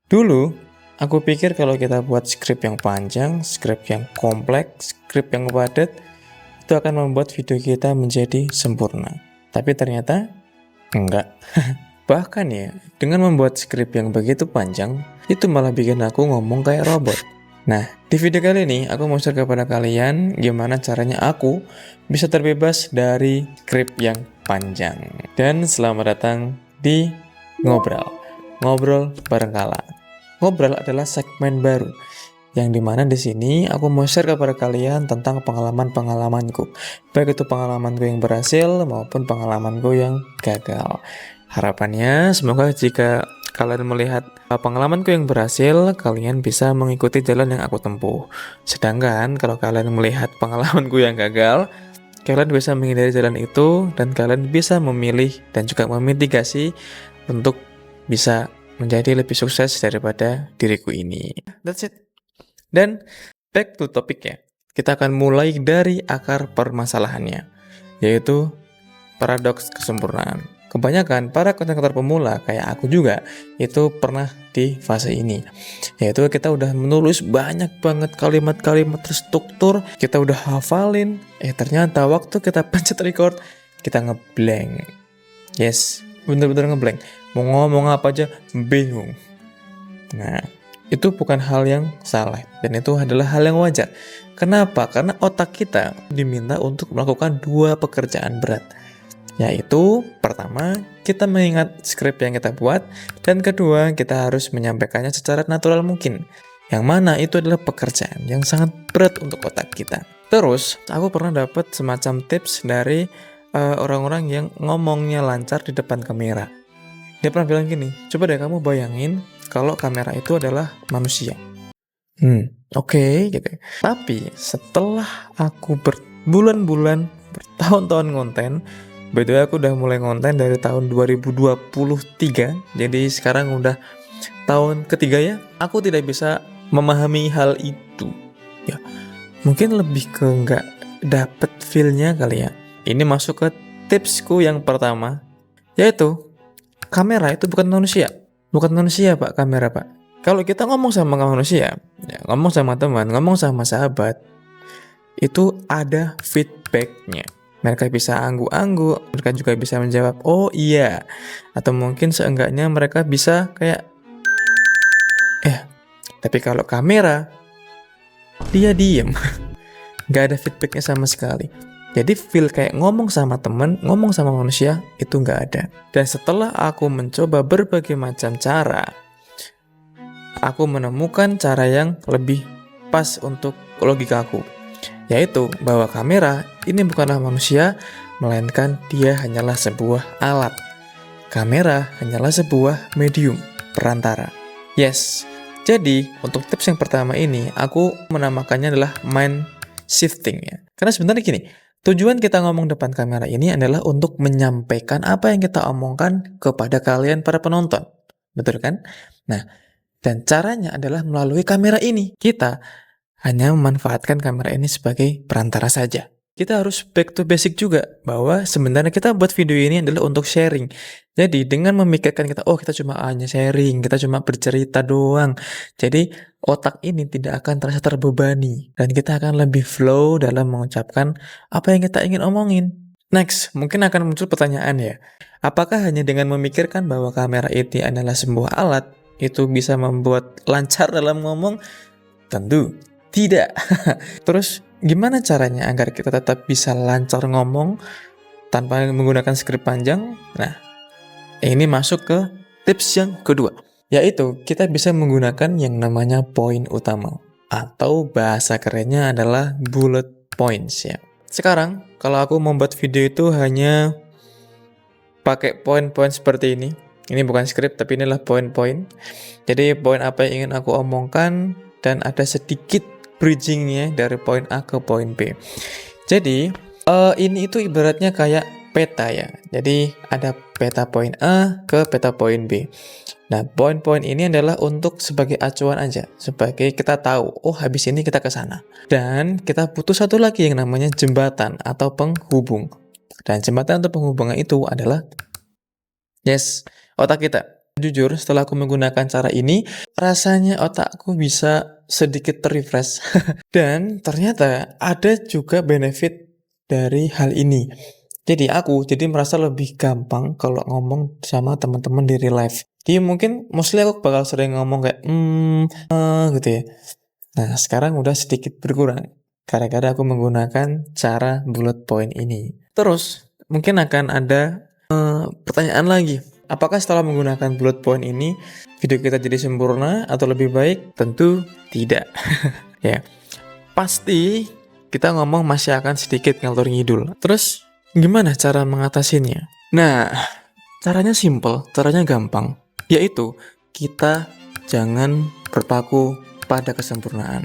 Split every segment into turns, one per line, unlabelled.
Dulu, aku pikir kalau kita buat skrip yang panjang, skrip yang kompleks, skrip yang padat, itu akan membuat video kita menjadi sempurna. Tapi ternyata enggak. Bahkan ya, dengan membuat skrip yang begitu panjang, itu malah bikin aku ngomong kayak robot. Nah, di video kali ini aku mau share kepada kalian gimana caranya aku bisa terbebas dari skrip yang panjang. Dan selamat datang di Ngobrol. Ngobrol bareng Kala. Ngobrol adalah segmen baru yang dimana di sini aku mau share kepada kalian tentang pengalaman-pengalamanku, baik itu pengalamanku yang berhasil maupun pengalamanku yang gagal. Harapannya semoga jika kalian melihat pengalamanku yang berhasil, kalian bisa mengikuti jalan yang aku tempuh. Sedangkan kalau kalian melihat pengalamanku yang gagal, kalian bisa menghindari jalan itu dan kalian bisa memilih dan juga memitigasi untuk bisa menjadi lebih sukses daripada diriku ini. That's it. Dan back to topic ya. Kita akan mulai dari akar permasalahannya, yaitu paradoks kesempurnaan. Kebanyakan para konten kreator pemula kayak aku juga itu pernah di fase ini, yaitu kita udah menulis banyak banget kalimat-kalimat terstruktur, kita udah hafalin, ternyata waktu kita pencet record kita ngeblank. Yes, bener-bener ngeblank. Mau ngomong apa aja bingung. Nah, itu bukan hal yang salah dan itu adalah hal yang wajar. Kenapa? Karena otak kita diminta untuk melakukan dua pekerjaan berat. Yaitu pertama, kita mengingat skrip yang kita buat, dan kedua, kita harus menyampaikannya secara natural mungkin. Yang mana itu adalah pekerjaan yang sangat berat untuk otak kita. Terus, aku pernah dapat semacam tips dari orang-orang yang ngomongnya lancar di depan kamera. Dia pernah bilang gini, coba deh kamu bayangin kalau kamera itu adalah manusia. Oke, gitu. Tapi setelah aku berbulan-bulan, bertahun-tahun ngonten, by the way aku udah mulai ngonten dari tahun 2023, jadi sekarang udah tahun ketiga ya, aku tidak bisa memahami hal itu. Ya, mungkin lebih ke nggak dapet feel-nya kali ya. Ini masuk ke tipsku yang pertama, yaitu kamera itu bukan manusia. Bukan manusia pak, kamera pak. Kalau kita ngomong sama manusia, ya, ngomong sama teman, ngomong sama sahabat, itu ada feedbacknya. Mereka bisa anggu-anggu, mereka juga bisa menjawab, oh iya. Atau mungkin seenggaknya mereka bisa kayak, tapi kalau kamera, dia diem. Gak ada feedbacknya sama sekali. Jadi feel kayak ngomong sama temen, ngomong sama manusia, itu gak ada. Dan setelah aku mencoba berbagai macam cara, aku menemukan cara yang lebih pas untuk logikaku. Yaitu bahwa kamera ini bukanlah manusia, melainkan dia hanyalah sebuah alat. Kamera hanyalah sebuah medium, perantara. Yes, jadi untuk tips yang pertama ini, aku menamakannya adalah mind shifting ya. Karena sebenarnya gini, tujuan kita ngomong depan kamera ini adalah untuk menyampaikan apa yang kita omongkan kepada kalian para penonton. Betul kan? Nah, dan caranya adalah melalui kamera ini. Kita hanya memanfaatkan kamera ini sebagai perantara saja. Kita harus back to basic juga, bahwa sebenarnya kita buat video ini adalah untuk sharing. Jadi dengan memikirkan kita cuma hanya sharing, kita cuma bercerita doang. Jadi otak ini tidak akan terasa terbebani, dan kita akan lebih flow dalam mengucapkan apa yang kita ingin omongin. Next, mungkin akan muncul pertanyaan ya, apakah hanya dengan memikirkan bahwa kamera ini adalah sebuah alat, itu bisa membuat lancar dalam ngomong? Tentu tidak. Terus gimana caranya agar kita tetap bisa lancar ngomong tanpa menggunakan skrip panjang? Nah, ini masuk ke tips yang kedua, yaitu kita bisa menggunakan yang namanya poin utama, atau bahasa kerennya adalah bullet points ya. Sekarang, kalau aku membuat video itu hanya pakai poin-poin seperti ini bukan skrip tapi inilah poin-poin. Jadi poin apa yang ingin aku omongkan dan ada sedikit bridgingnya dari poin A ke poin B. Jadi ini itu ibaratnya kayak peta ya. Jadi ada peta poin A ke peta poin B. Nah, poin-poin ini adalah untuk sebagai acuan aja, sebagai kita tahu, habis ini kita ke sana. Dan kita butuh satu lagi yang namanya jembatan atau penghubung. Dan jembatan atau penghubungan itu adalah otak kita. Jujur, setelah aku menggunakan cara ini, rasanya otakku bisa sedikit ter-refresh. Dan ternyata ada juga benefit dari hal ini. Jadi aku merasa lebih gampang kalau ngomong sama teman-teman di real life. Jadi mungkin mostly aku bakal sering ngomong kayak gitu ya. Nah, sekarang udah sedikit berkurang gara-gara aku menggunakan cara bullet point ini. Terus mungkin akan ada pertanyaan lagi. Apakah setelah menggunakan bullet point ini video kita jadi sempurna atau lebih baik? Tentu tidak. Ya, pasti kita ngomong masih akan sedikit ngalor ngidul. Terus gimana cara mengatasinya? Nah, caranya simple, caranya gampang, yaitu kita jangan berpaku pada kesempurnaan.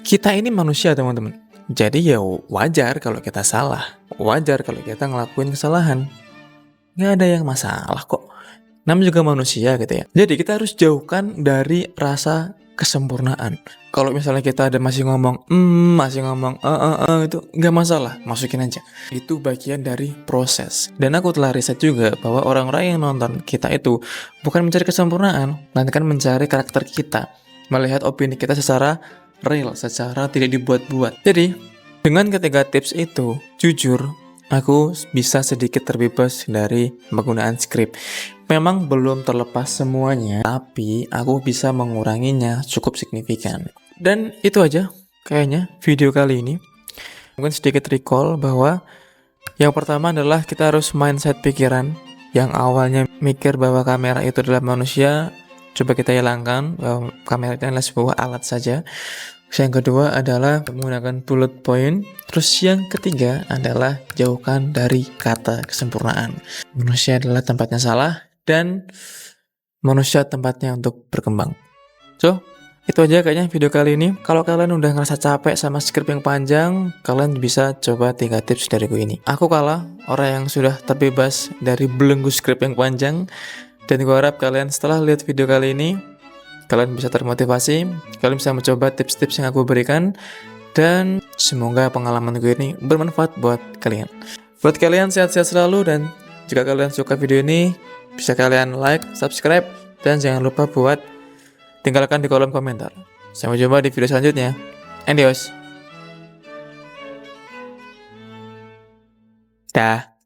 Kita ini manusia, teman-teman. Jadi ya wajar kalau kita salah, wajar kalau kita ngelakuin kesalahan. Nggak ada yang masalah kok. Namanya juga manusia gitu ya. Jadi kita harus jauhkan dari rasa kesempurnaan. Kalau misalnya kita ada masih ngomong itu nggak masalah, masukin aja. Itu bagian dari proses. Dan aku telah riset juga bahwa orang-orang yang nonton kita itu bukan mencari kesempurnaan, melainkan mencari karakter kita, melihat opini kita secara real, secara tidak dibuat-buat. Jadi dengan ketiga tips itu, jujur aku bisa sedikit terbebas dari penggunaan skrip. Memang belum terlepas semuanya, tapi aku bisa menguranginya cukup signifikan. Dan itu aja kayaknya video kali ini. Mungkin sedikit recall bahwa yang pertama adalah kita harus mindset pikiran. Yang awalnya mikir bahwa kamera itu adalah manusia, coba kita hilangkan bahwa kamera itu adalah sebuah alat saja. Yang kedua adalah menggunakan bullet point. Terus yang ketiga adalah jauhkan dari kata kesempurnaan. Manusia adalah tempatnya salah dan manusia tempatnya untuk berkembang. So, itu aja kayaknya video kali ini. Kalau kalian udah ngerasa capek sama skrip yang panjang, kalian bisa coba 3 tips dari gue ini. Aku kalah, orang yang sudah terbebas dari belenggu skrip yang panjang. Dan gue harap kalian setelah lihat video kali ini, kalian bisa termotivasi, kalian bisa mencoba tips-tips yang aku berikan, dan semoga pengalaman gue ini bermanfaat buat kalian. Buat kalian sehat-sehat selalu, dan jika kalian suka video ini, bisa kalian like, subscribe, dan jangan lupa buat tinggalkan di kolom komentar. Sampai jumpa di video selanjutnya. Adios. Dah.